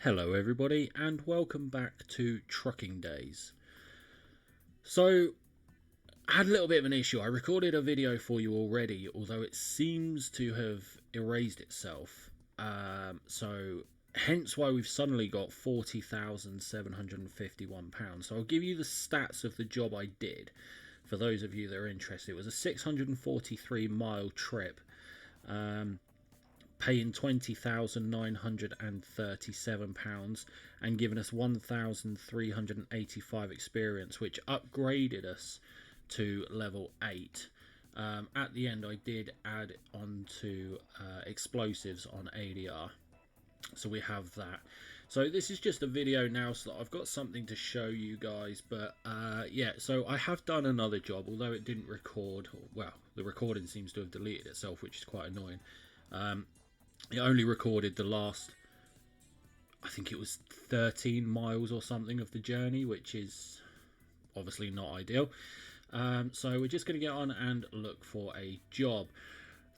Hello everybody and welcome back to Trucking Days. So, I had a little bit of an issue. I recorded a video for you already, although it seems to have erased itself. Hence why we've suddenly got £40,751. So I'll give you the stats of the job I did, for those of you that are interested. It was a 643 mile trip. Paying £20,937 and giving us 1,385 experience, which upgraded us to level 8. At the end, I did add on to explosives on ADR, so we have that. So this is just a video now, so that I've got something to show you guys. But yeah, so I have done another job, although it didn't record. Well, the recording seems to have deleted itself, which is quite annoying. It only recorded the last, I think it was 13 miles or something of the journey, which is obviously not ideal. So we're just going to get on and look for a job.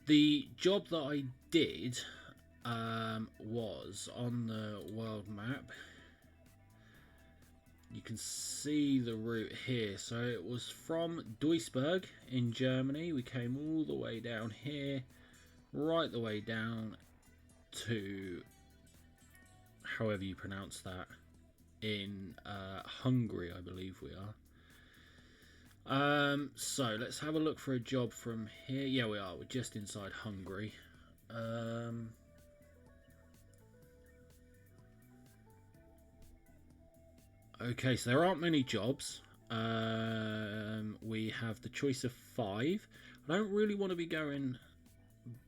The job that I did was on the world map. You can see the route here. So it was from Duisburg in Germany. We came all the way down here, right the way down to, however you pronounce that, in Hungary, I believe we are. So let's have a look for a job from here. Yeah, we are. We're just inside Hungary. Okay, so there aren't many jobs. We have the choice of 5. I don't really want to be going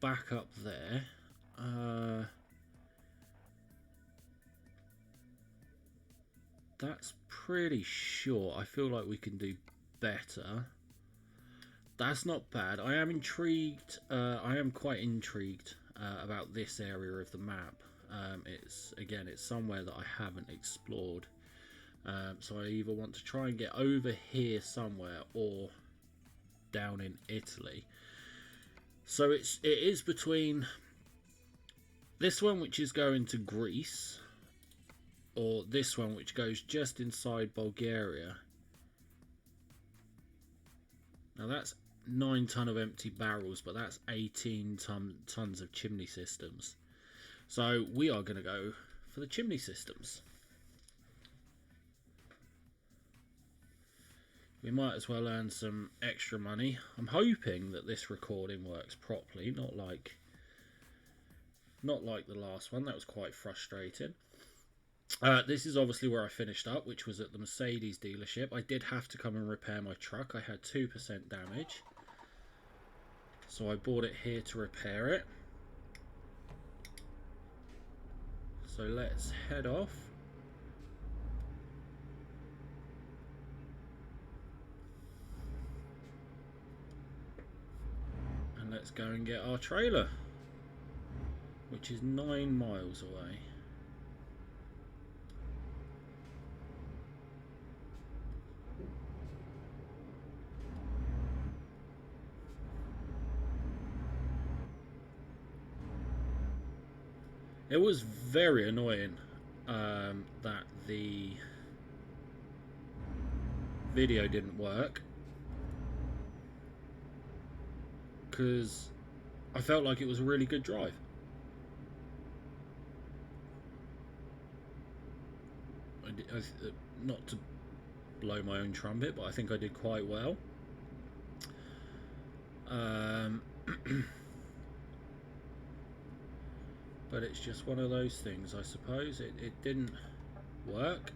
back up there. That's pretty short. I feel like we can do better. That's not bad. I am intrigued. I am quite intrigued about this area of the map. It's somewhere that I haven't explored. So I either want to try and get over here somewhere or down in Italy. So it is between this one, which is going to Greece, or this one, which goes just inside Bulgaria. Now that's 9 ton of empty barrels, but that's 18 tons of chimney systems. So we are going to go for the chimney systems. We might as well earn some extra money. I'm hoping that this recording works properly, not like the last one. That was quite frustrating. This is obviously where I finished up, which was at the Mercedes dealership. I did have to come and repair my truck. I had 2% damage, so I bought it here to repair it. So let's head off. And let's go and get our trailer, which is 9 miles away. It was very annoying that the video didn't work, because I felt like it was a really good drive. Not to blow my own trumpet, but I think I did quite well. But it's just one of those things, I suppose. It didn't work.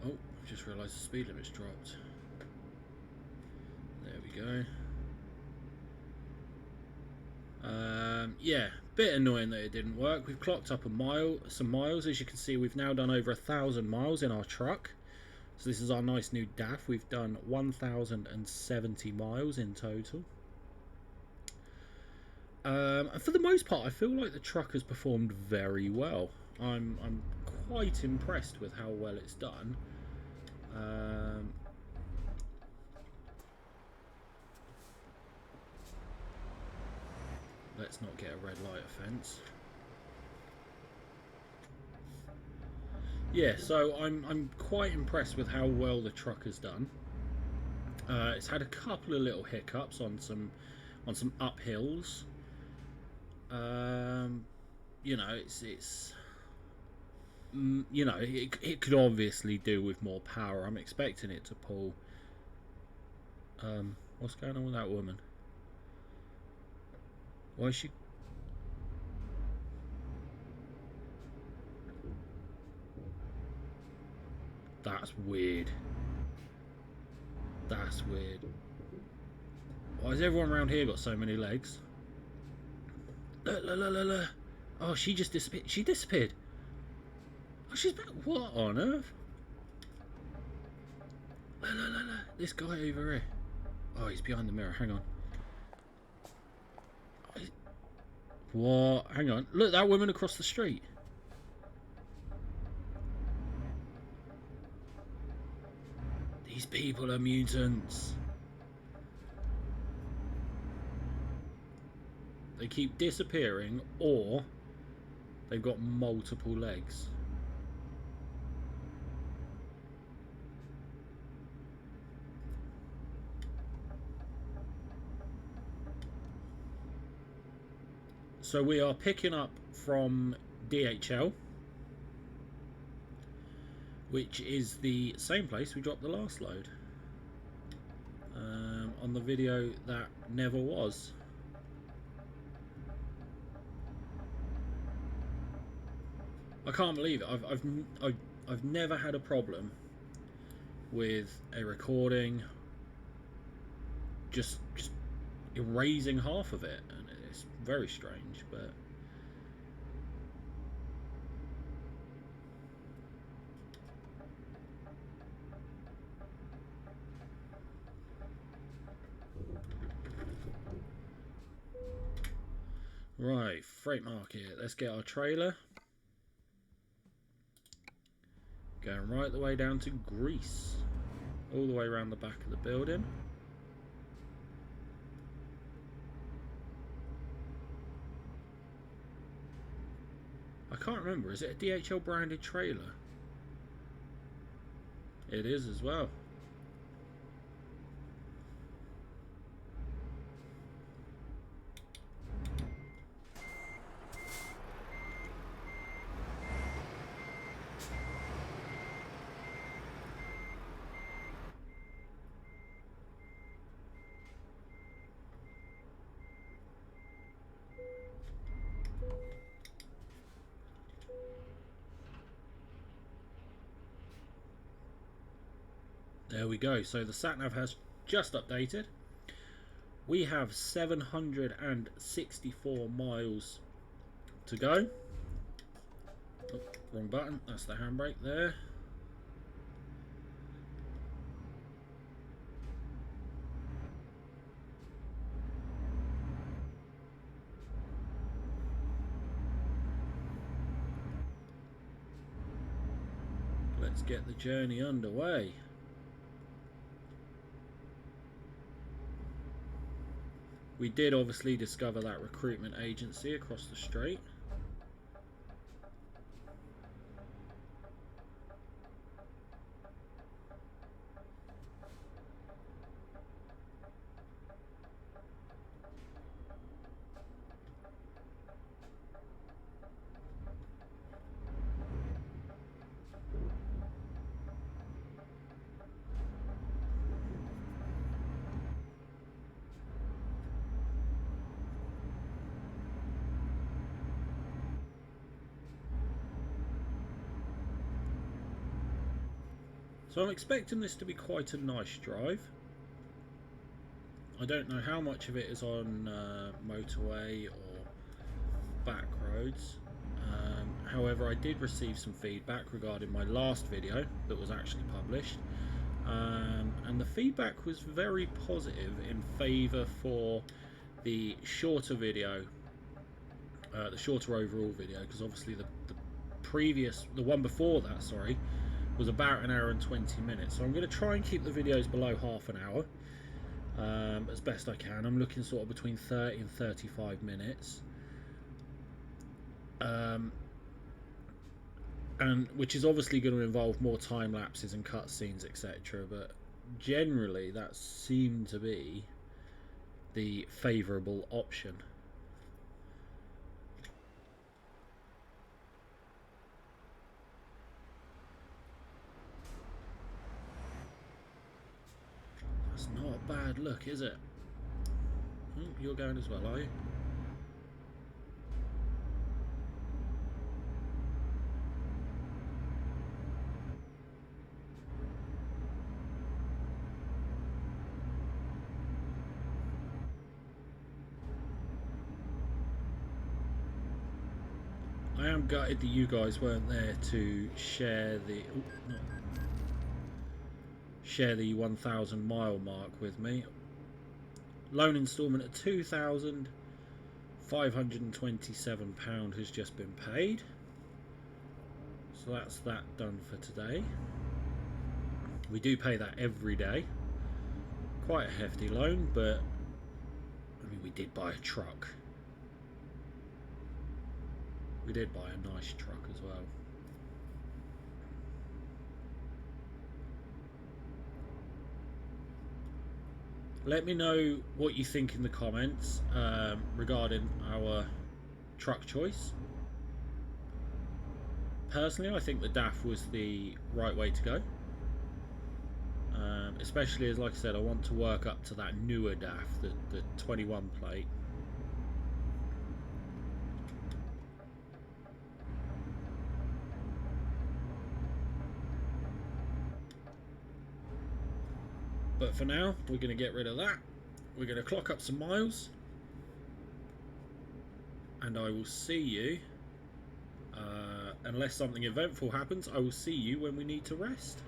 Oh, I've just realised the speed limit's dropped. There we go. Yeah, bit annoying that it didn't work. We've clocked up some miles. As you can see, we've now done over 1,000 miles in our truck. So this is our nice new DAF. We've done 1,070 miles in total. And for the most part, I feel like the truck has performed very well. I'm quite impressed with how well it's done. Let's not get a red light offence. yeah, so I'm quite impressed with how well the truck has done. It's had a couple of little hiccups on some uphills. Um, you know, you know, it could obviously do with more power. I'm expecting it to pull. What's going on with that woman? Why is she? That's weird. That's weird. Why has everyone around here got so many legs? Look, look, look, look, look. Oh, she just disappeared. She disappeared. Oh, she's back. What on earth? Look, look, look, look. This guy over here. Oh, he's behind the mirror. Hang on. What? Hang on. Look, that woman across the street. These people are mutants. They keep disappearing, or they've got multiple legs. So we are picking up from DHL, which is the same place we dropped the last load on the video that never was. I can't believe it. I've never had a problem with a recording just erasing half of it, and it's very strange, but right, freight market. Let's get our trailer going right the way down to Greece, all the way around the back of the building. I can't remember, is it a DHL branded trailer? It is as well. There we go. So the satnav has just updated. We have 764 miles to go. Oh, wrong button. That's the handbrake there. Let's get the journey underway. We did obviously discover that recruitment agency across the street. So I'm expecting this to be quite a nice drive. I don't know how much of it is on motorway or back roads. However, I did receive some feedback regarding my last video that was actually published, and the feedback was very positive in favour for the shorter video, the shorter overall video, because obviously the one before that, sorry, was about an hour and 20 minutes. So I'm going to try and keep the videos below half an hour as best I can. I'm looking sort of between 30 and 35 minutes. and which is obviously going to involve more time lapses and cutscenes, etc. But generally, that seemed to be the favourable option. That's not a bad look, is it? Oh, you're going as well, are you? I am gutted that you guys weren't there to share the share the 1,000 mile mark with me. Loan instalment of £2,527 has just been paid, so that's that done for today. We do pay that every day. Quite a hefty loan, but I mean, we did buy a truck. We did buy a nice truck as well. Let me know what you think in the comments regarding our truck choice. Personally, I think the DAF was the right way to go. Especially as, like I said, I want to work up to that newer DAF, the 21 plate. But for now, we're going to get rid of that. We're going to clock up some miles. And I will see you, unless something eventful happens, I will see you when we need to rest.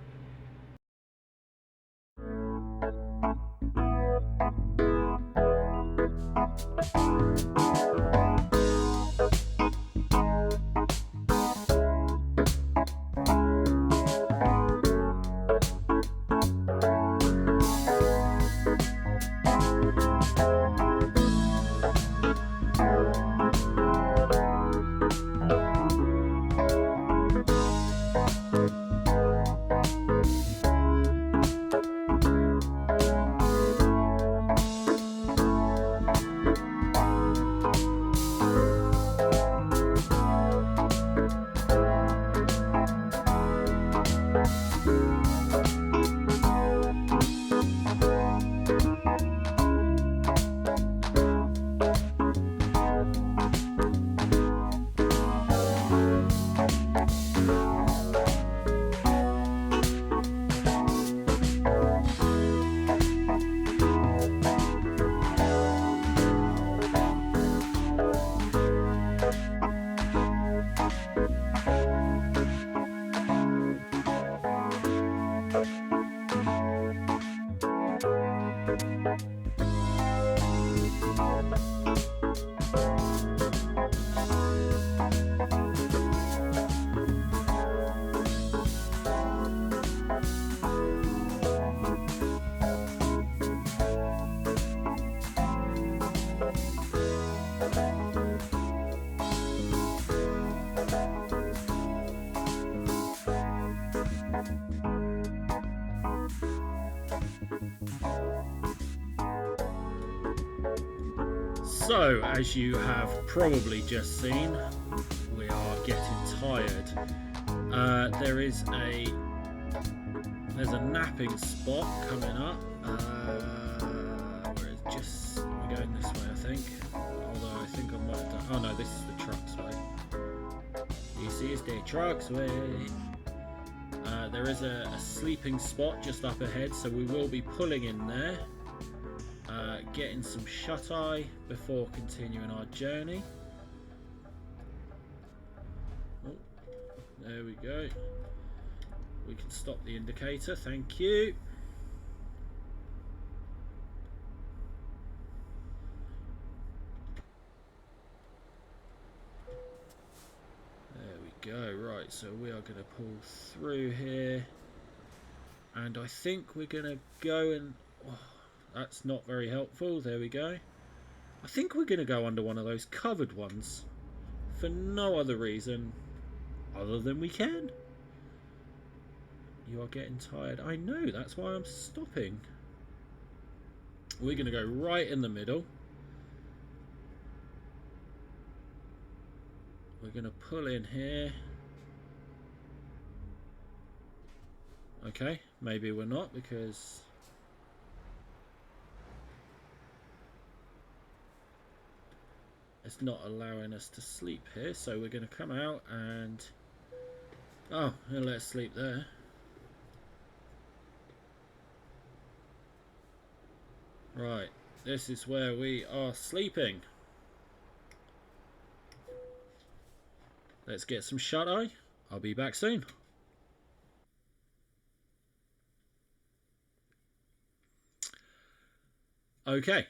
So, as you have probably just seen, we are getting tired. There's a napping spot coming up. Where it's just, we're going this way, I think. Although I think I might have done. Oh no, this is the truck's way. This is the truck's way. There is a sleeping spot just up ahead, so we will be pulling in there. Getting some shut-eye before continuing our journey. Oh, there we go. We can stop the indicator, thank you. There we go. Right, so we are going to pull through here. And I think we're going to go and... Oh, that's not very helpful. There we go. I think we're going to go under one of those covered ones. For no other reason other than we can. You are getting tired. I know, that's why I'm stopping. We're going to go right in the middle. We're going to pull in here. Okay, maybe we're not, because it's not allowing us to sleep here. So we're going to come out and... oh, and let's sleep there. Right, this is where we are sleeping. Let's get some shut-eye. I'll be back soon. Okay,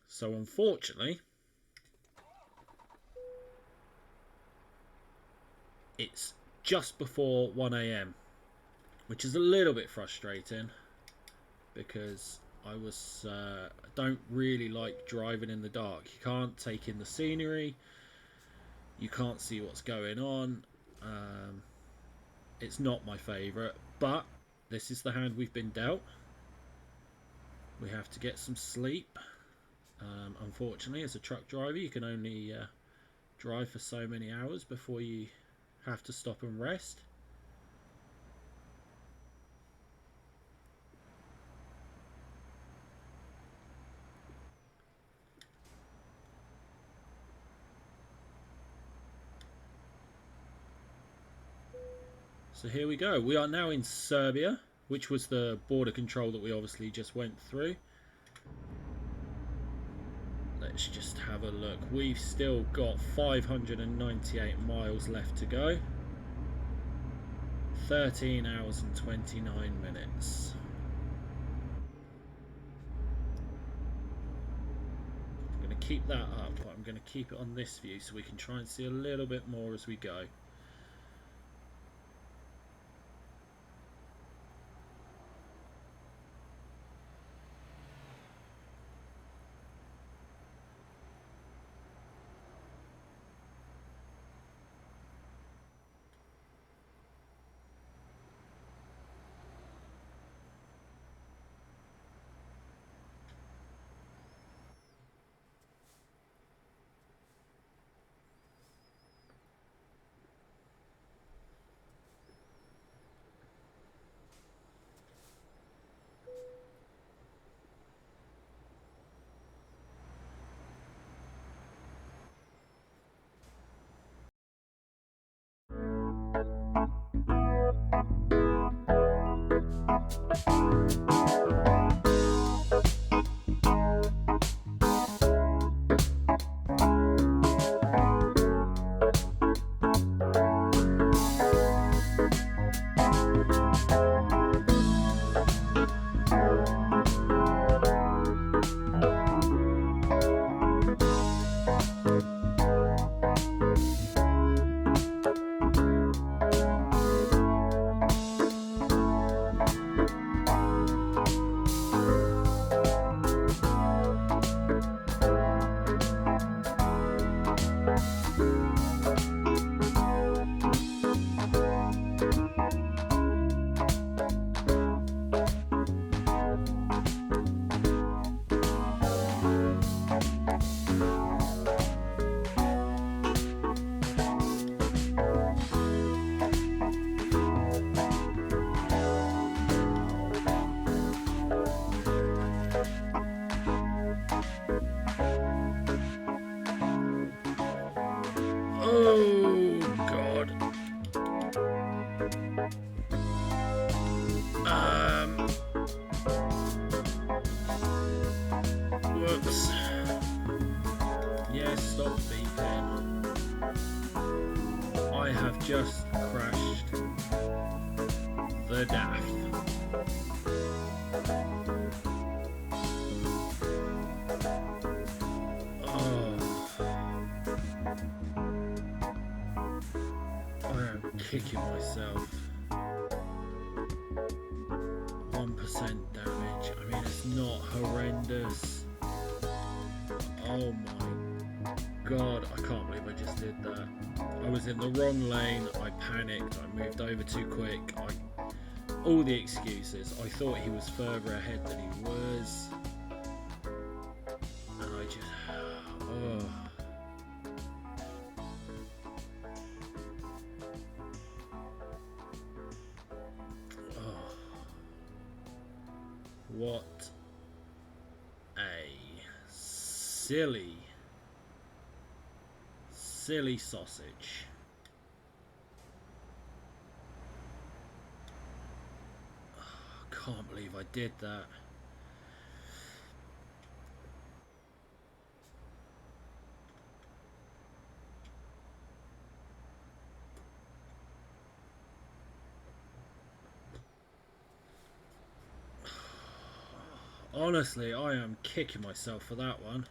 so unfortunately, it's just before 1 AM, which is a little bit frustrating because I don't really like driving in the dark. You can't take in the scenery, you can't see what's going on. It's not my favourite, but this is the hand we've been dealt. We have to get some sleep. Unfortunately, as a truck driver, you can only drive for so many hours before you have to stop and rest. So here we go. We are now in Serbia, which was the border control that we obviously just went through. Let's just have a look. We've still got 598 miles left to go. 13 hours and 29 minutes. I'm going to keep that up, but I'm going to keep it on this view so we can try and see a little bit more as we go. Oh God. Whoops. Yes, stop beeping. I have just crashed the DAF. Kicking myself. 1% damage. I mean, it's not horrendous. Oh my God, I can't believe I just did that. I was in the wrong lane, I panicked, I moved over too quick, all the excuses. I thought he was further ahead than he was. And I just... Oh. Oh. What a silly sausage. I can't believe I did that. Honestly, I am kicking myself for that one.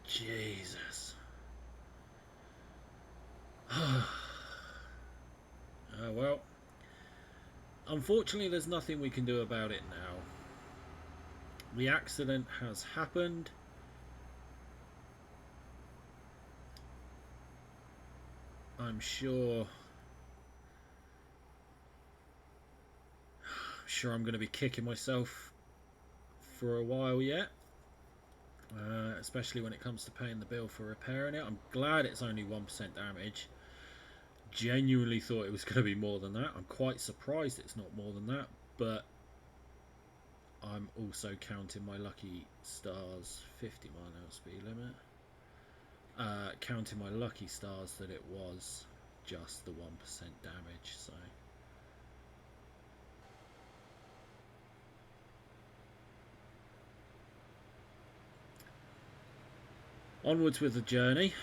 Jesus. Well, unfortunately there's nothing we can do about it now. The accident has happened. I'm sure I'm going to be kicking myself for a while yet, especially when it comes to paying the bill for repairing it. I'm glad it's only 1% damage. Genuinely thought it was going to be more than that. I'm quite surprised it's not more than that, but I'm also counting my lucky stars. 50-mile-an-hour speed limit. Counting my lucky stars that it was just the 1% damage. So onwards with the journey.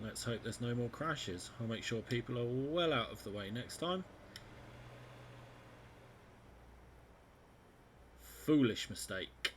Let's hope there's no more crashes. I'll make sure people are well out of the way next time. Foolish mistake.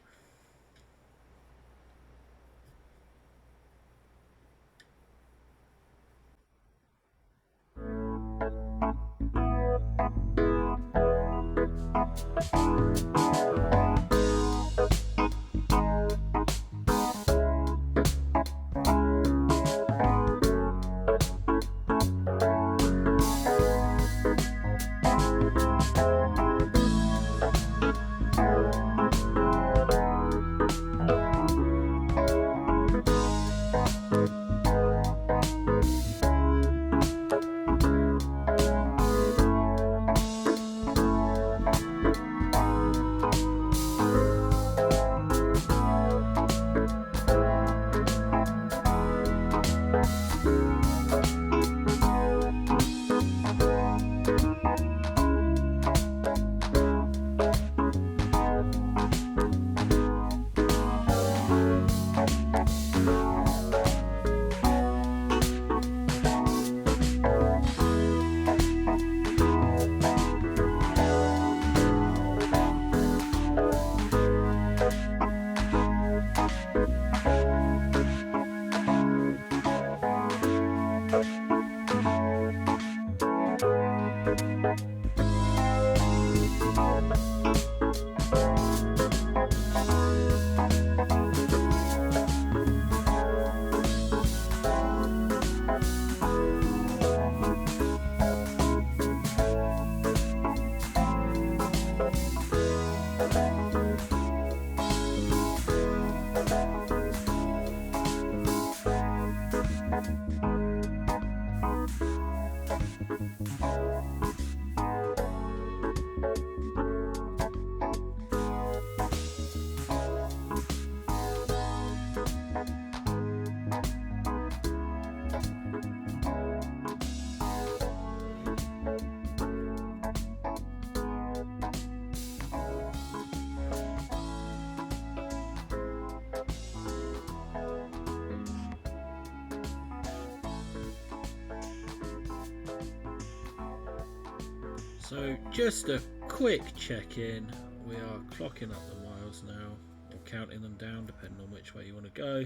So just a quick check-in. We are clocking up the miles now, or counting them down depending on which way you want to go.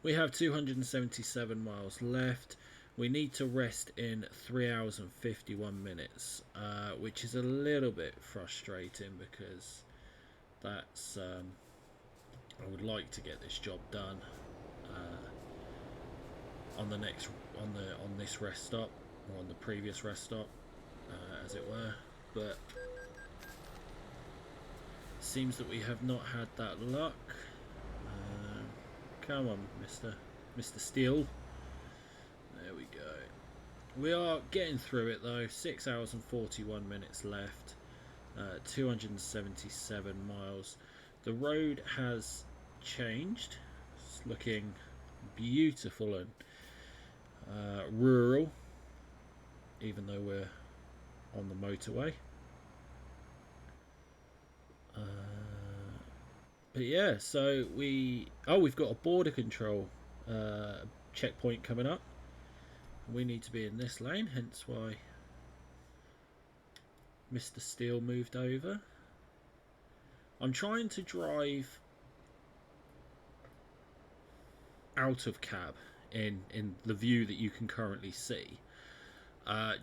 We have 277 miles left. We need to rest in 3 hours and 51 minutes, which is a little bit frustrating because that's I would like to get this job done on this rest stop, or on the previous rest stop, as it were, but seems that we have not had that luck. Come on, Mr. Steele. There we go. We are getting through it though. 6 hours and 41 minutes left. 277 miles. The road has changed. It's looking beautiful and rural, even though we're on the motorway. But yeah, so we've got a border control checkpoint coming up. We need to be in this lane, hence why Mr. Steele moved over. I'm trying to drive out of cab in the view that you can currently see,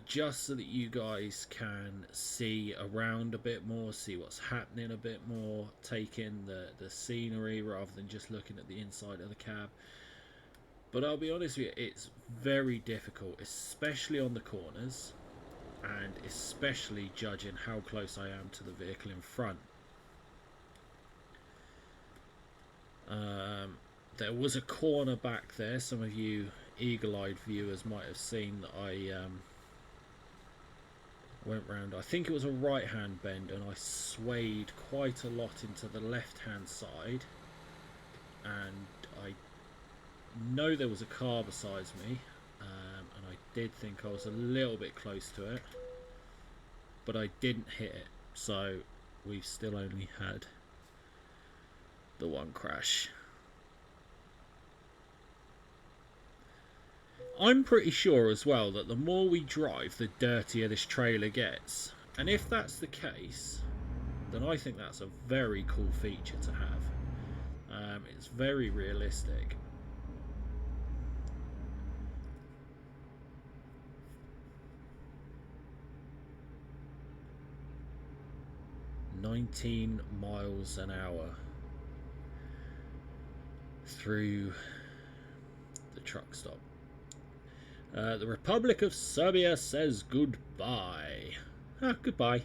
just so that you guys can see around a bit more, see what's happening a bit more, take in the scenery rather than just looking at the inside of the cab. But I'll be honest with you, it's very difficult, especially on the corners, and especially judging how close I am to the vehicle in front. There was a corner back there. Some of you eagle-eyed viewers might have seen that I went round. I think it was a right-hand bend, and I swayed quite a lot into the left-hand side, and I know there was a car beside me, and I did think I was a little bit close to it, but I didn't hit it, so we've still only had the one crash. I'm pretty sure as well that the more we drive, the dirtier this trailer gets, and if that's the case, then I think that's a very cool feature to have. It's very realistic. "19 miles an hour through the truck stop." The Republic of Serbia says goodbye. Goodbye.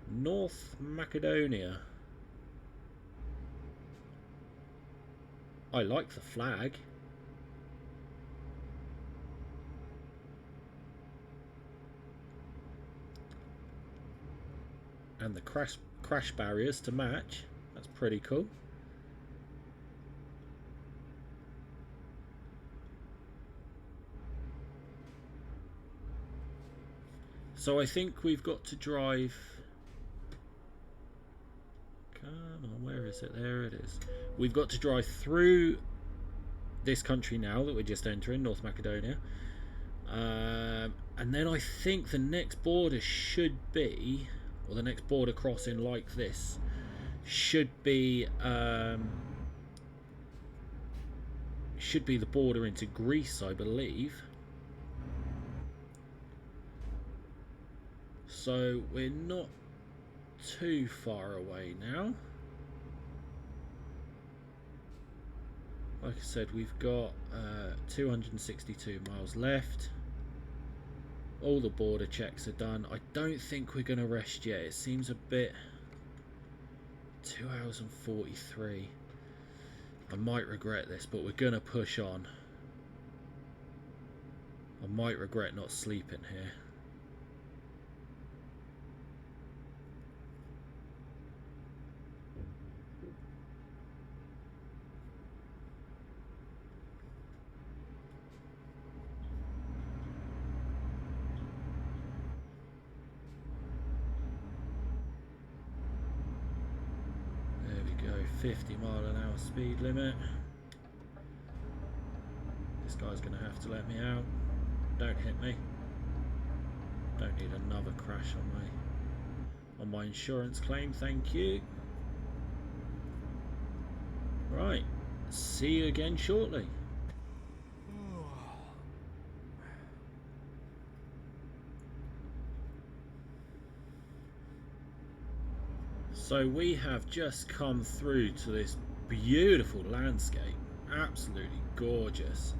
North Macedonia. I like the flag. And the crash barriers to match. That's pretty cool. So I think we've got to drive... Come on, where is it? There it is. We've got to drive through this country now that we're just entering, North Macedonia. And then I think the next border should be, or the next border crossing like this, should be the border into Greece, I believe. So we're not too far away now. Like I said, we've got 262 miles left. All the border checks are done. I don't think we're going to rest yet. It seems a bit... 2 hours and 43. I might regret this, but we're going to push on. I might regret not sleeping here. There we go, 50-mile-an-hour speed limit. This guy's going to have to let me out. Don't hit me. Don't need another crash on my insurance claim, thank you. Right, see you again shortly. So we have just come through to this beautiful landscape, absolutely gorgeous,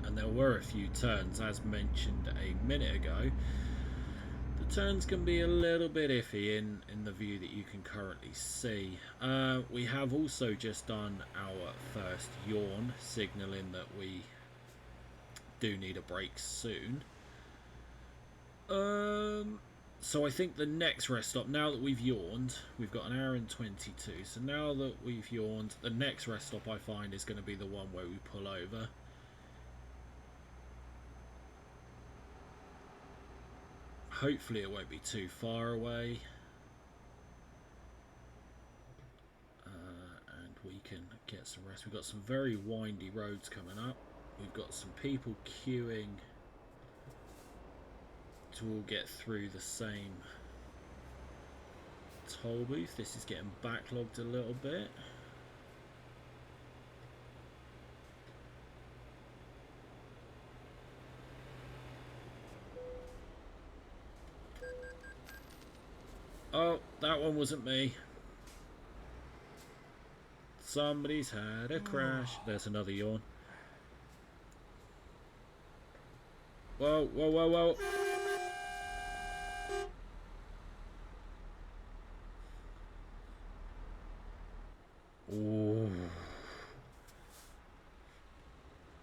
and there were a few turns, as mentioned a minute ago. The turns can be a little bit iffy in the view that you can currently see. We have also just done our first yawn, signalling that we do need a break soon. So I think the next rest stop, now that we've yawned, we've got an hour and 22, so now that we've yawned, the next rest stop I find is going to be the one where we pull over. Hopefully it won't be too far away. And we can get some rest. We've got some very windy roads coming up. We've got some people queuing to all get through the same toll booth. This is getting backlogged a little bit. Oh, that one wasn't me. Somebody's had a crash. There's another yawn. Whoa, whoa, whoa, whoa. Oh,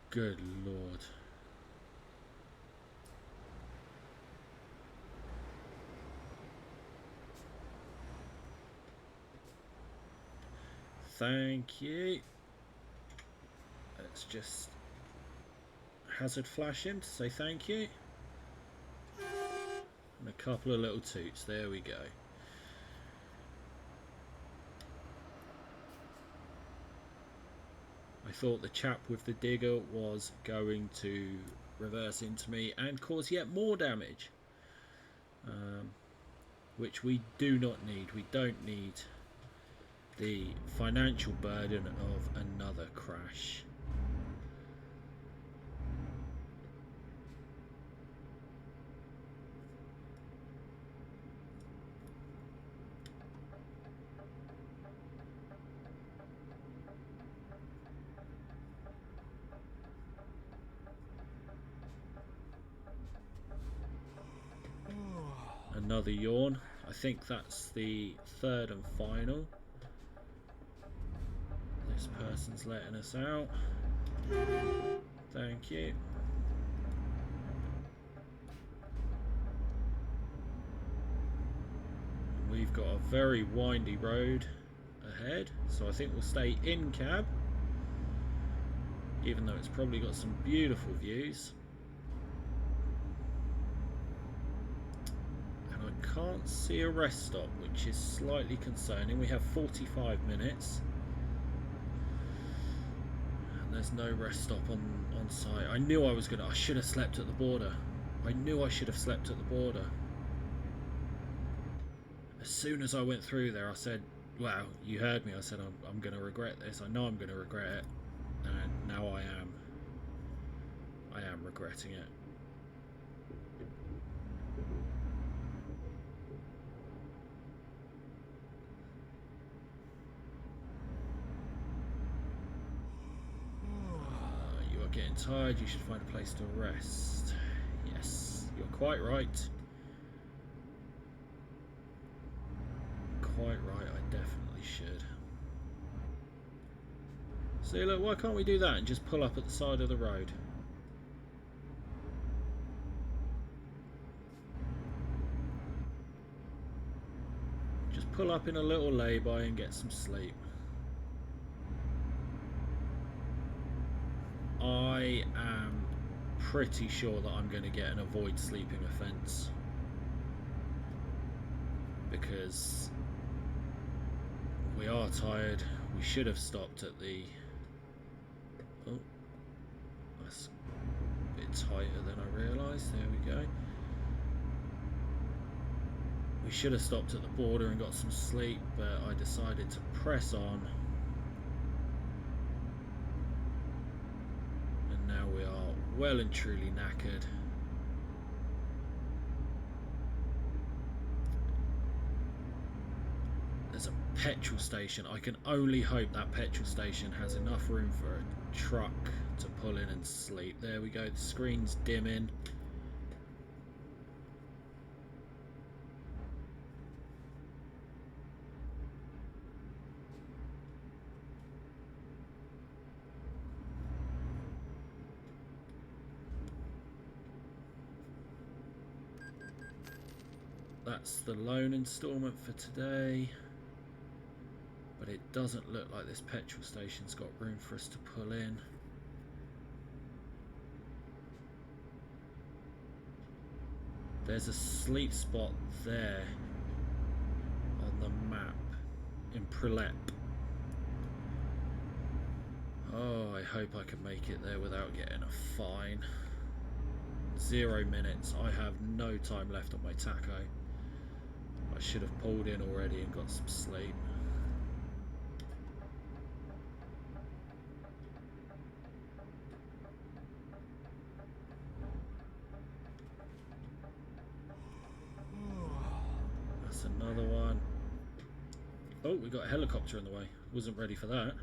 good Lord. Thank you. Let's just hazard flash him to say thank you. And a couple of little toots. There we go. I thought the chap with the digger was going to reverse into me and cause yet more damage, which we do not need. We don't need the financial burden of another crash. Another yawn. I think that's the third and final. This person's letting us out. Thank you. We've got a very windy road ahead, so I think we'll stay in cab, even though it's probably got some beautiful views. Can't see a rest stop, which is slightly concerning. We have 45 minutes and there's no rest stop on site. I knew I should have slept at the border. I knew I should have slept at the border. As soon as I went through there, I said, wow, you heard me. I said, I'm going to regret this. I know I'm going to regret it. And now I am regretting it. Getting tired, you should find a place to rest. Yes, you're quite right. Quite right, I definitely should. See, look, why can't we do that and just pull up at the side of the road? Just pull up in a little lay-by and get some sleep. I am pretty sure that I'm going to get an avoid sleeping offence, because we are tired. We should have stopped at the... Oh, that's a bit tighter than I realised. There we go. We should have stopped at the border and got some sleep, but I decided to press on. Now we are well and truly knackered. There's a petrol station. I can only hope that petrol station has enough room for a truck to pull in and sleep. There we go, the screen's dimming. That's the loan instalment for today. But it doesn't look like this petrol station's got room for us to pull in. There's a sleep spot there on the map in Prilep. Oh, I hope I can make it there without getting a fine. 0 minutes. I have no time left on my tacho. I should have pulled in already and got some sleep. That's another one. Oh, we got a helicopter in the way. Wasn't ready for that.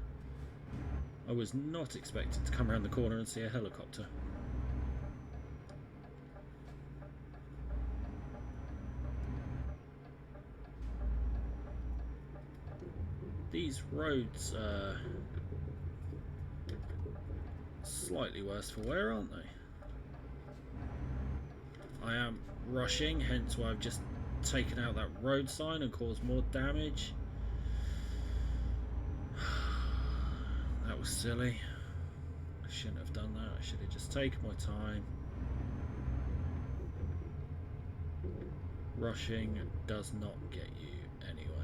I was not expecting to come around the corner and see a helicopter. These roads are slightly worse for wear, aren't they? I am rushing, hence why I've just taken out that road sign and caused more damage. That was silly. I shouldn't have done that. I should have just taken my time. Rushing does not get you anywhere.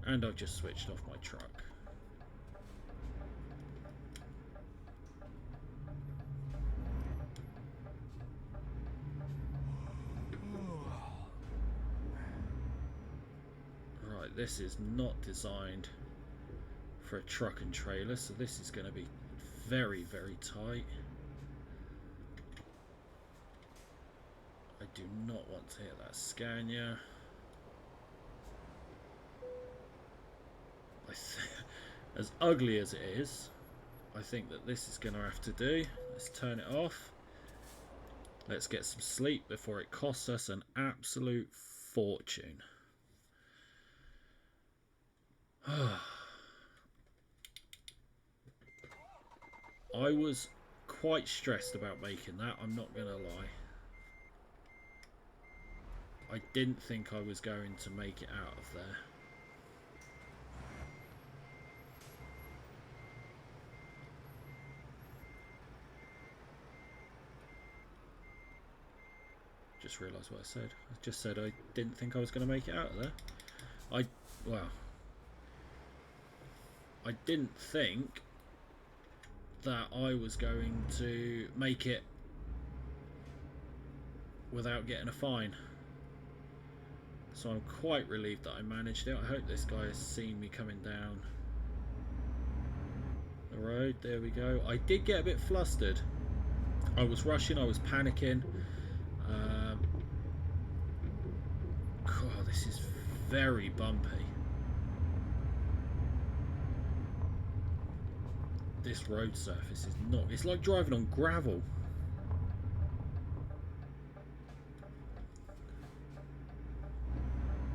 And I've just switched off my truck. Right, this is not designed for a truck and trailer, so this is going to be very, very tight. I do not want to hit that Scania. As ugly as it is, I think that this is going to have to do. Let's turn it off. Let's get some sleep before it costs us an absolute fortune. I was quite stressed about making that, I'm not going to lie. I didn't think I was going to make it out of there. Just realised what I said. I just said I didn't think I was going to make it out of there. I didn't think that I was going to make it without getting a fine. So I'm quite relieved that I managed it. I hope this guy has seen me coming down the road. There we go. I did get a bit flustered. I was rushing, I was panicking. God, this is very bumpy. This road surface is not, it's like driving on gravel.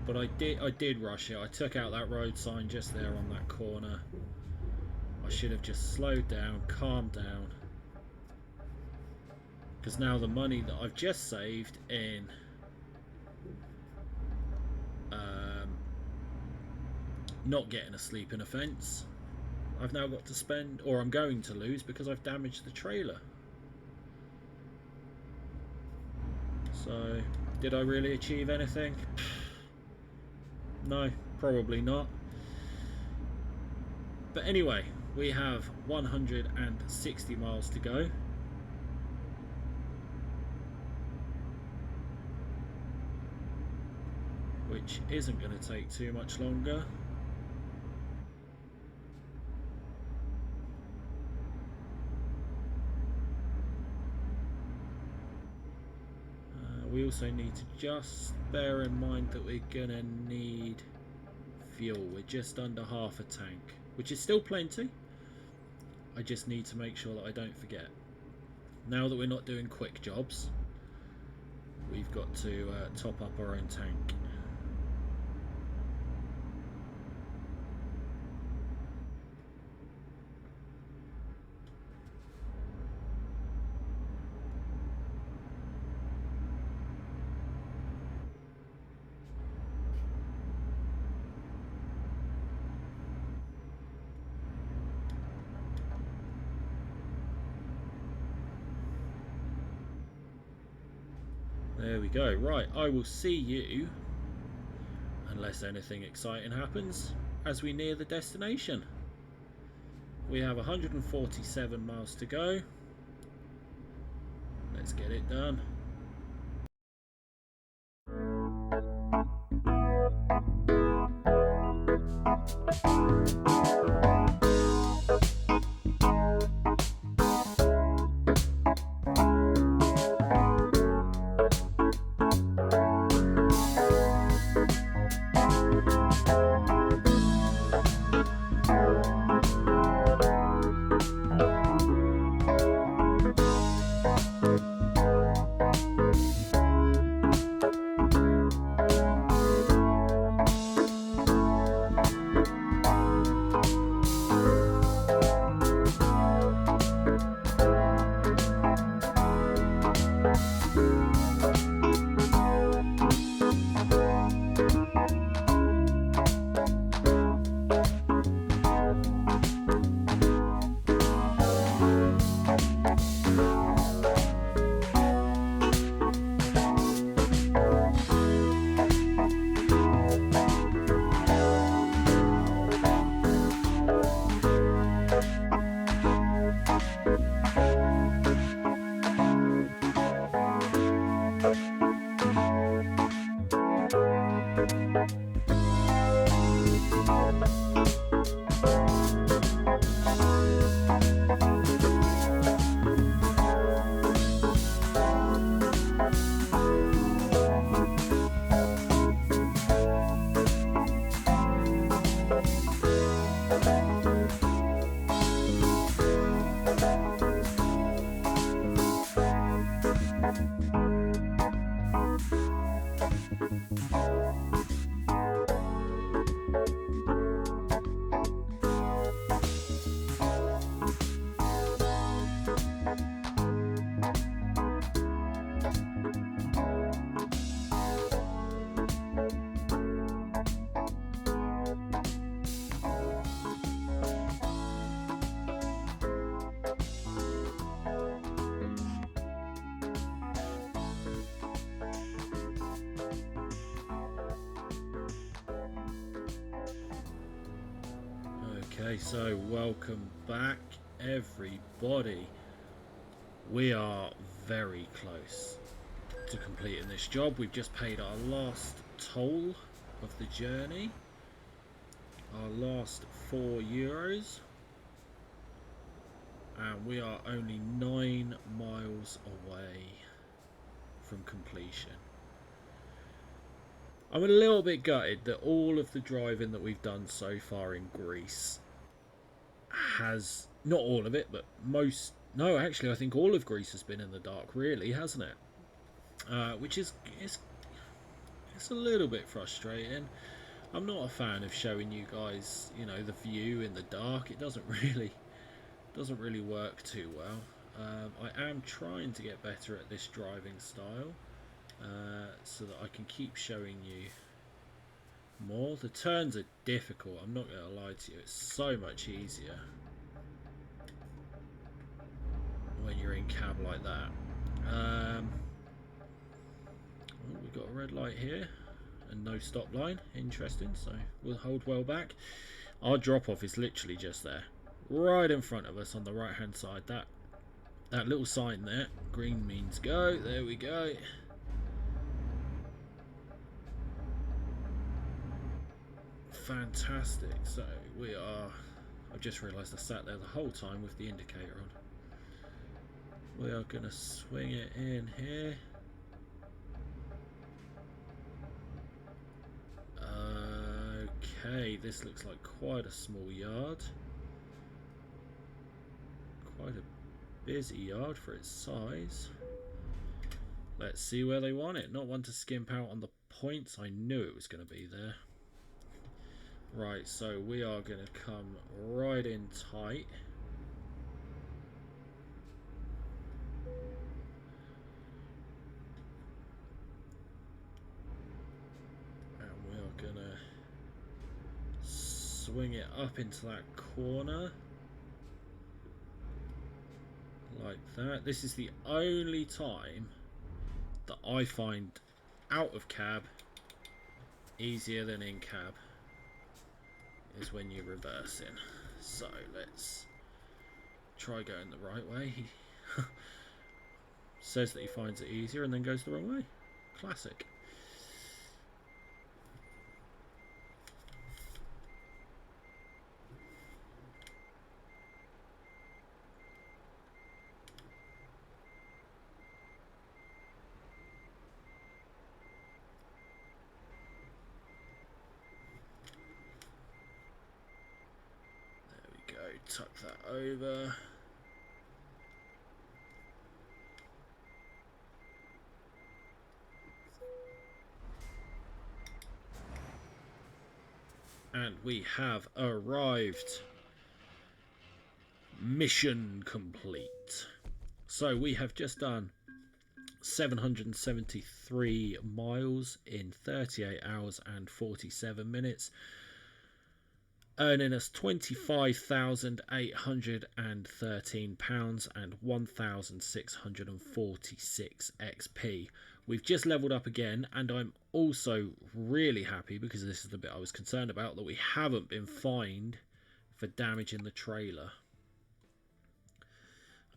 But I did rush it. I took out that road sign just there on that corner. I should have just slowed down, calmed down. Because now the money that I've just saved in not getting a sleeping offence, I've now got to spend, or I'm going to lose, because I've damaged the trailer. So, did I really achieve anything? No, probably not. But anyway, we have 160 miles to go. Which isn't going to take too much longer. We also need to just bear in mind that we're going to need fuel. We're just under half a tank, which is still plenty. I just need to make sure that I don't forget. Now that we're not doing quick jobs, we've got to top up our own tank. There we go. Right, I will see you, unless anything exciting happens, as we near the destination. We have 147 miles to go. Let's get it done. Okay, so welcome back everybody. We are very close to completing this job. We've just paid our last toll of the journey, our last €4, and we are only 9 miles away from completion. I'm a little bit gutted that all of the driving that we've done so far in Greece has, not all of it, but most, no, actually I think all of Greece has been in the dark, really, hasn't it? Which is, it's a little bit frustrating. I'm not a fan of showing you guys, you know, the view in the dark. It doesn't really work too well. I am trying to get better at this driving style, so that I can keep showing you more. The turns are difficult, I'm not going to lie to you. It's so much easier when you're in cab like that. Oh, we've got a red light here and no stop line. Interesting, so we'll hold well back. Our drop off is literally just there, right in front of us on the right hand side. That little sign there, green means go. There we go. Fantastic. So we are, I've just realised I sat there the whole time with the indicator on. We are going to swing it in here. Okay, this looks like quite a small yard. Quite a busy yard for its size. Let's see where they want it. Not one to skimp out on the points. I knew it was going to be there. Right, so we are going to come right in tight. And we are going to swing it up into that corner. Like that. This is the only time that I find out of cab easier than in cab, is when you're reversing. So let's try going the right way. He says that he finds it easier and then goes the wrong way. Classic. Tuck that over. And we have arrived. Mission complete. So we have just done 773 miles in 38 hours and 47 minutes. Earning us £25,813 and 1,646 XP. We've just leveled up again, and I'm also really happy, because this is the bit I was concerned about, that we haven't been fined for damaging the trailer.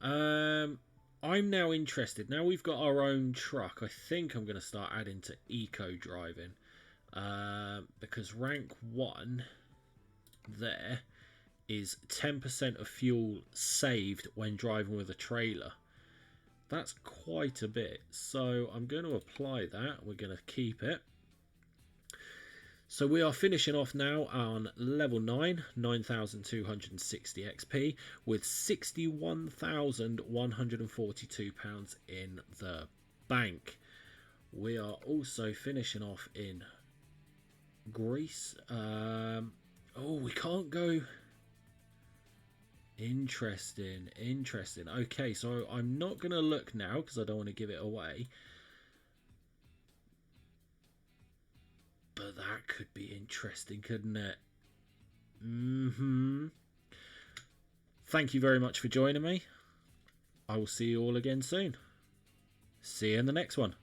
I'm now interested. Now we've got our own truck, I think I'm going to start adding to eco driving, because rank 1 there is 10% of fuel saved when driving with a trailer. That's quite a bit, so I'm going to apply that. We're going to keep it. So we are finishing off now on level 9, 9,260 XP with £61,142 in the bank. We are also finishing off in Greece. Oh, we can't go. Interesting. Okay, so I'm not going to look now because I don't want to give it away. But that could be interesting, couldn't it? Thank you very much for joining me. I will see you all again soon. See you in the next one.